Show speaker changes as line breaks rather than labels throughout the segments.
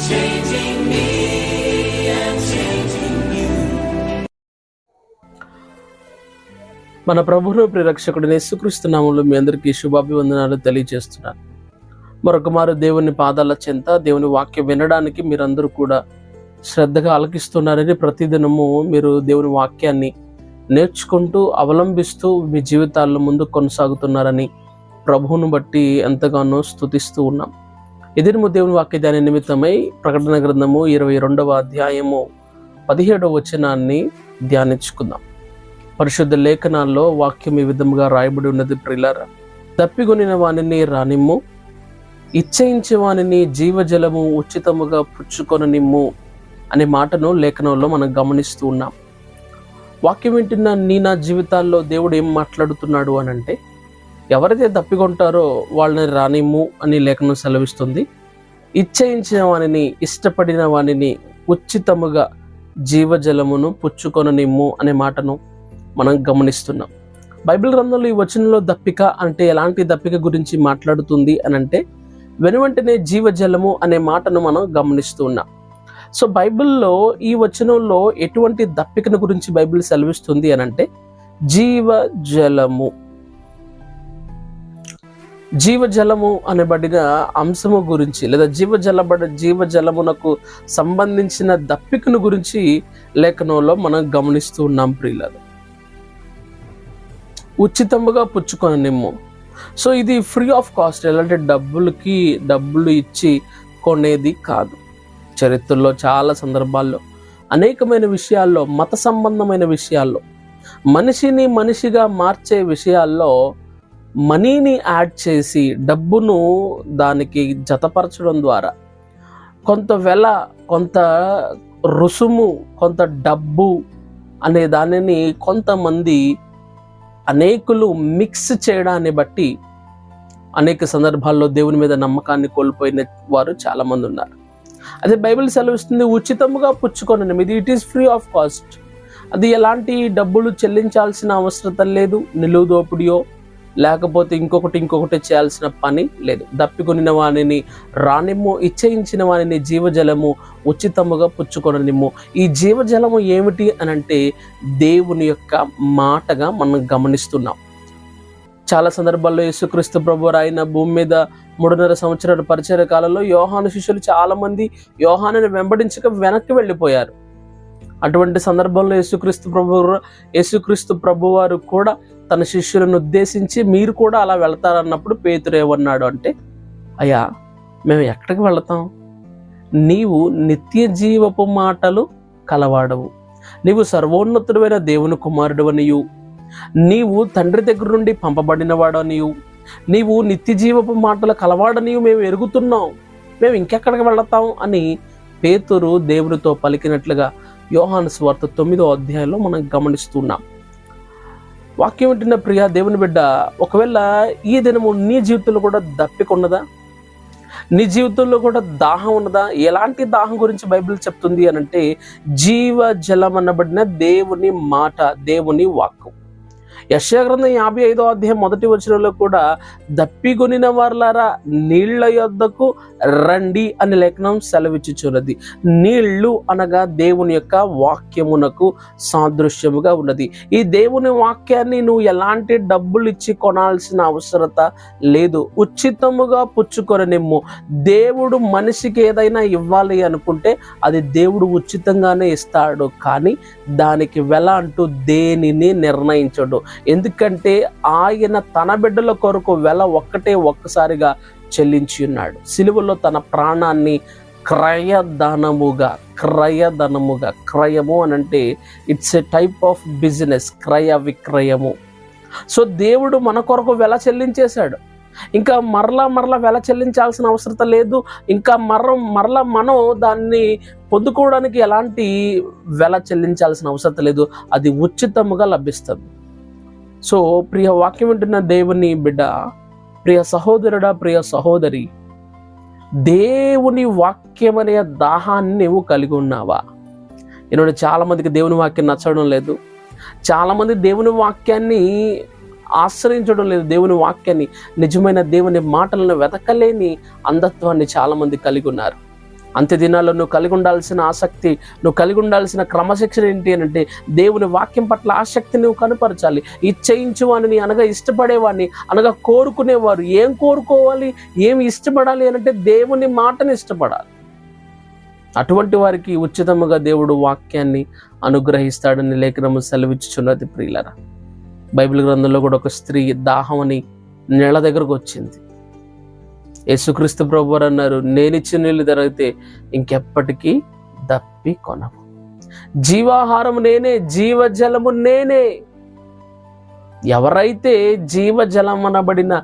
changing me and changing you. మన ప్రభువును ప్రియరక్షకుడిని యేసుక్రీస్తు నామములో మీ అందరికీ శుభాభివందనాలు తెలియజేస్తున్నాను. మరొక మారు దేవుని పాదాల చెంత దేవుని వాక్యం వినడానికి మీరందరూ కూడా శ్రద్ధగా ఆలకిస్తున్నారని, ప్రతిదినము మీరు దేవుని వాక్యాన్ని నేర్చుకుంటూ అవలంబిస్తూ మీ జీవితాల్లో ముందుకు కొనసాగుతున్నారని ప్రభువును బట్టి ఎంతగానో స్తుతిస్తూ ఉన్నాం. ఎదిరిము దేవుని వాక్య ధ్యాన నిమిత్తమై ప్రకటన గ్రంథము 22వ అధ్యాయము 17వ వచనాన్ని ధ్యానించుకుందాం. పరిశుద్ధ లేఖనాల్లో వాక్యం ఈ విధముగా రాయబడి ఉన్నది. ప్రియులారా, తప్పికొనిన వానిని రానిమ్ము, ఇచ్చయించే వానిని జీవజలము ఉచితముగా పుచ్చుకొననిమ్ము అనే మాటను లేఖనంలో మనం గమనిస్తూ ఉన్నాం. వాక్యం వింటున్న నా జీవితాల్లో దేవుడు ఏం మాట్లాడుతున్నాడు అని అంటే, ఎవరైతే తప్పికొంటారో వాళ్ళని రానిమ్ము అని లేఖనం సెలవిస్తుంది. ఇచ్చయించిన వానిని, ఇష్టపడిన వానిని ఉచితముగా జీవజలమును పుచ్చుకొననిమ్ము అనే మాటను మనం గమనిస్తున్నాం. బైబిల్ గ్రంథంలో ఈ వచనంలో దప్పిక అంటే ఎలాంటి దప్పిక గురించి మాట్లాడుతుంది అని అంటే, వెనువెంటనే జీవజలము అనే మాటను మనం గమనిస్తూ ఉన్నాం. సో బైబిల్లో ఈ వచనంలో ఎటువంటి దప్పికను గురించి బైబిల్ సెలవిస్తుంది అని అంటే, జీవజలము అనబడిన అంశము గురించి, లేదా జీవజలమునకు సంబంధించిన దప్పికను గురించి లేఖనంలో మనం గమనిస్తూ ఉన్నాం. ప్రియులారా, ఉచితముగా పుచ్చుకొననిమ్ము. సో ఇది ఫ్రీ ఆఫ్ కాస్ట్, ఎలాంటి డబ్బులు ఇచ్చి కొనేది కాదు. చరిత్రలో చాలా సందర్భాల్లో అనేకమైన విషయాల్లో, మత సంబంధమైన విషయాల్లో, మనిషిగా మార్చే విషయాల్లో మనీని యాడ్ చేసి డబ్బును దానికి జతపరచడం ద్వారా కొంత వెల, కొంత రుసుము, కొంత డబ్బు అనే దానిని కొంతమంది అనేకులు మిక్స్ చేయడాన్ని బట్టి అనేక సందర్భాల్లో దేవుని మీద నమ్మకాన్ని కోల్పోయిన వారు చాలామంది ఉన్నారు. అదే బైబిల్ సెలవిస్తుంది, ఉచితముగా పుచ్చుకొననిమ్ము. ఇది it is free of cost. అది ఎలాంటి డబ్బులు చెల్లించాల్సిన అవసరం లేదు. నిలువు దోపిడియో లేకపోతే ఇంకొకటి చేయాల్సిన పని లేదు. దప్పికొనిన వానిని రానిమ్ము, ఇచ్చయించిన వానిని జీవజలము ఉచితముగా పుచ్చుకొననిమ్ము. ఈ జీవజలము ఏమిటి అని అంటే, దేవుని యొక్క మాటగా మనం గమనిస్తున్నాం. చాలా సందర్భాల్లో యేసుక్రీస్తు ప్రభు ఆయన భూమి మీద 3.5 సంవత్సరాల పరిచర్య కాలంలో యోహాను శిష్యులు చాలా మంది యోహానుని వెంబడించక వెనక్కి వెళ్ళిపోయారు. అటువంటి సందర్భంలో యేసుక్రీస్తు ప్రభు వారు కూడా తన శిష్యులను ఉద్దేశించి, మీరు కూడా అలా వెళ్తారన్నప్పుడు పేతురు ఏమన్నాడు అంటే, అయ్యా, మేము ఎక్కడికి వెళతాం? నీవు నిత్య జీవపు మాటలు కలవాడవు, నీవు సర్వోన్నతుడైన దేవుని కుమారుడవనియు, నీవు తండ్రి దగ్గర నుండి పంపబడినవాడనియు, నీవు నిత్య జీవపు మాటలు కలవాడనియు మేము ఎరుగుతున్నాం, మేము ఇంకెక్కడికి వెళతాం అని పేతురు దేవునితో పలికినట్లుగా యోహాను సువార్త 9వ అధ్యాయంలో మనం గమనిస్తున్నాం. వాక్యం వింటున్న ప్రియ దేవుని బిడ్డ, ఒకవేళ ఈ దినము నీ జీవితంలో కూడా దప్పికొన్నదా? నీ జీవితంలో కూడా దాహం ఉన్నదా? ఎలాంటి దాహం గురించి బైబిల్ చెప్తుంది అని అంటే, జీవజలం అనబడిన దేవుని మాట, దేవుని వాక్కు. యెషయా గ్రంథం 55వ అధ్యాయం 1వ వచనంలో కూడా, దప్పికొనిన వారలారా నీళ్ల యొద్దకు రండి అని లేఖనం సెలవిచ్చుచున్నది. నీళ్లు అనగా దేవుని యొక్క వాక్యమునకు సాదృశ్యముగా ఉన్నది. ఈ దేవుని వాక్యాన్ని నువ్వు ఎలాంటి డబ్బులు ఇచ్చి కొనాల్సిన అవసరత లేదు. ఉచితముగా పుచ్చుకొననిమ్ము. దేవుడు మనిషికి ఏదైనా ఇవ్వాలి అనుకుంటే అది దేవుడు ఉచితంగానే ఇస్తాడు, కానీ దానికి వెల అంటూ దేనిని నిర్ణయించడు. ఎందుకంటే ఆయన తన బిడ్డల కొరకు వెల ఒక్కసారిగా చెల్లించి ఉన్నాడు. సిలువలో తన ప్రాణాన్ని క్రయధనముగా, క్రయము అనంటే it's a type of business, క్రయ విక్రయము. సో దేవుడు మన కొరకు వెల చెల్లించేశాడు. ఇంకా మరలా వెల చెల్లించాల్సిన అవసరం లేదు. ఇంకా మరలా మనం దాన్ని పొందుకోవడానికి ఎలాంటి వెల చెల్లించాల్సిన అవసరం లేదు. అది ఉచితముగా లభిస్తుంది. సో ప్రియ వాక్యం వింటున్న దేవుని బిడ్డ, ప్రియ సహోదరుడా, ప్రియ సహోదరి, దేవుని వాక్యం అనే దాహాన్ని నువ్వు కలిగి ఉన్నావా? ఈరోజు చాలామందికి దేవుని వాక్యం నచ్చడం లేదు. చాలామంది దేవుని వాక్యాన్ని ఆశ్రయించడం లేదు. దేవుని వాక్యాన్ని, నిజమైన దేవుని మాటలను వెతకలేని అంధత్వాన్ని చాలామంది కలిగి ఉన్నారు. అంత్య దినాల్లో నువ్వు కలిగి ఉండాల్సిన ఆసక్తి, నువ్వు కలిగి ఉండాల్సిన క్రమశిక్షణ ఏంటి అంటే దేవుని వాక్యం పట్ల ఆసక్తిని నువ్వు కనపరచాలి. ఇచ్చయించువాని అనగా ఇష్టపడేవాడిని, అనగా కోరుకునేవారు ఏం కోరుకోవాలి, ఏమి ఇష్టపడాలి అంటే దేవుని మాటని ఇష్టపడాలి. అటువంటి వారికి ఉచితముగా దేవుడు వాక్యాన్ని అనుగ్రహిస్తాడని లేఖనము సెలవిచ్చుచున్నది. ప్రియులరా, బైబిల్ గ్రంథంలో కూడా ఒక స్త్రీ దాహం అని నీళ్ళ దగ్గరకు వచ్చింది. యేసుక్రీస్తు ప్రభువారు అన్నారు, నేనిచ్చిన నీళ్ళు తాగితే ఇంకెప్పటికీ దప్పి కొనవు. జీవాహారము నేనే, జీవజలము నేనే. ఎవరైతే జీవజలం అనబడిన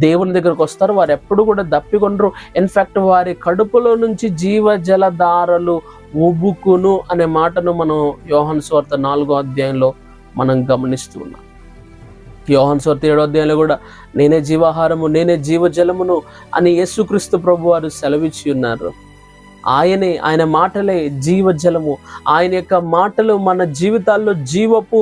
దేవుని దగ్గరకు వస్తారో వారు ఎప్పుడు కూడా దప్పికొనరు. ఇన్ఫాక్ట్ వారి కడుపులో నుంచి జీవజలధారలు ఉబుకును అనే మాటను మనం యోహాను సువార్త 4వ అధ్యాయంలో మనం గమనిస్తూ ఉన్నాం. యోహాను సువార్త 7వ అధ్యాయంలో కూడా నేనే జీవాహారము, నేనే జీవజలమును అని యేసుక్రీస్తు ప్రభువారు సెలవిచ్చి ఉన్నారు. ఆయన మాటలే జీవజలము. ఆయన యొక్క మాటలు మన జీవితాల్లో జీవపు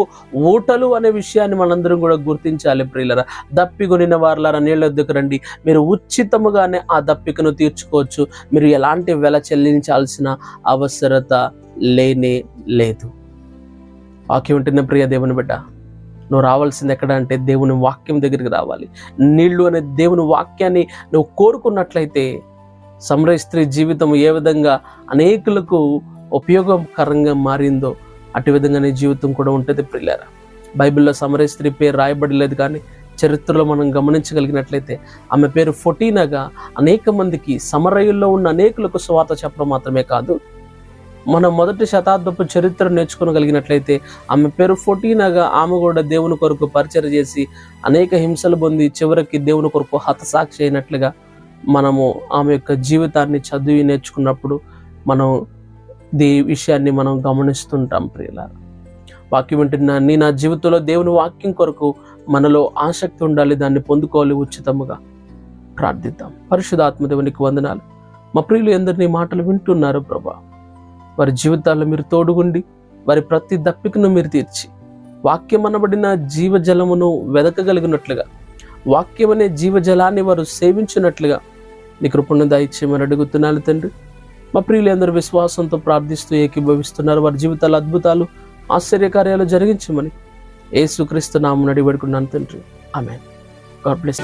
ఊటలు అనే విషయాన్ని మనందరం కూడా గుర్తించాలి. ప్రియులరా, దప్పికొనిన వారులారా నీళ్ళ వద్దకు రండి. మీరు ఉచితముగానే ఆ దప్పికను తీర్చుకోవచ్చు. మీరు ఎలాంటి వెల చెల్లించాల్సిన అవసరత లేనే లేదు. వాక్యం వింటున్న ప్రియ దేవుని బిడ్డ, నువ్వు రావాల్సింది ఎక్కడ అంటే దేవుని వాక్యం దగ్గరికి రావాలి. నీళ్లు అనే దేవుని వాక్యాన్ని నువ్వు కోరుకున్నట్లయితే సమరయ స్త్రీ జీవితం ఏ విధంగా అనేకులకు ఉపయోగకరంగా మారిందో అటు విధంగా నీ జీవితం కూడా ఉంటుంది. ప్రియులారా, బైబిల్లో సమరయ స్త్రీ పేరు రాయబడలేదు, కానీ చరిత్రలో మనం గమనించగలిగినట్లయితే ఆమె పేరు ఫొటీనాగా అనేక మందికి, సమరయుల్లో ఉన్న అనేకులకు సువార్త చెప్పడం మాత్రమే కాదు, మనం 1వ శతాబ్దపు చరిత్ర నేర్చుకోగలిగినట్లయితే ఆమె పేరు ఫొటీనాగా ఆమె కూడా దేవుని కొరకు పరిచర్య చేసి అనేక హింసలు పొంది చివరికి దేవుని కొరకు హతసాక్షి అయినట్లుగా మనము ఆమె యొక్క జీవితాన్ని చదివి నేర్చుకున్నప్పుడు మనం ఈ విషయాన్ని మనం గమనిస్తుంటాం. ప్రియులారా, వాక్యం వింటున్నా నా జీవితంలో దేవుని వాక్యం కొరకు మనలో ఆసక్తి ఉండాలి, దాన్ని పొందుకోవాలి. ఉచితముగా ప్రార్థిద్దాం. పరిశుద్ధాత్మ దేవునికి వందనాలు. మా ప్రియులు ఎందరినీ మాటలు వింటున్నారు ప్రభా, వారి జీవితాల్లో మీరు తోడుగుండి వారి ప్రతి దప్పికను మీరు తీర్చి వాక్యం అనబడిన జీవజలమును వెదకగలిగినట్లుగా, వాక్యం అనే జీవజలాన్ని వారు సేవించినట్లుగా నీ కృపను దయచేయమని అడుగుతున్నాను తండ్రి. మా ప్రియులు అందరూ విశ్వాసంతో ప్రార్థిస్తూ ఏకీభవిస్తున్నారు. వారి జీవితాల అద్భుతాలు, ఆశ్చర్యకార్యాలు జరిగించమని యేసుక్రీస్తు నామమున అడిగి వేడుకున్నాను తండ్రి. ఆమేన్. God bless.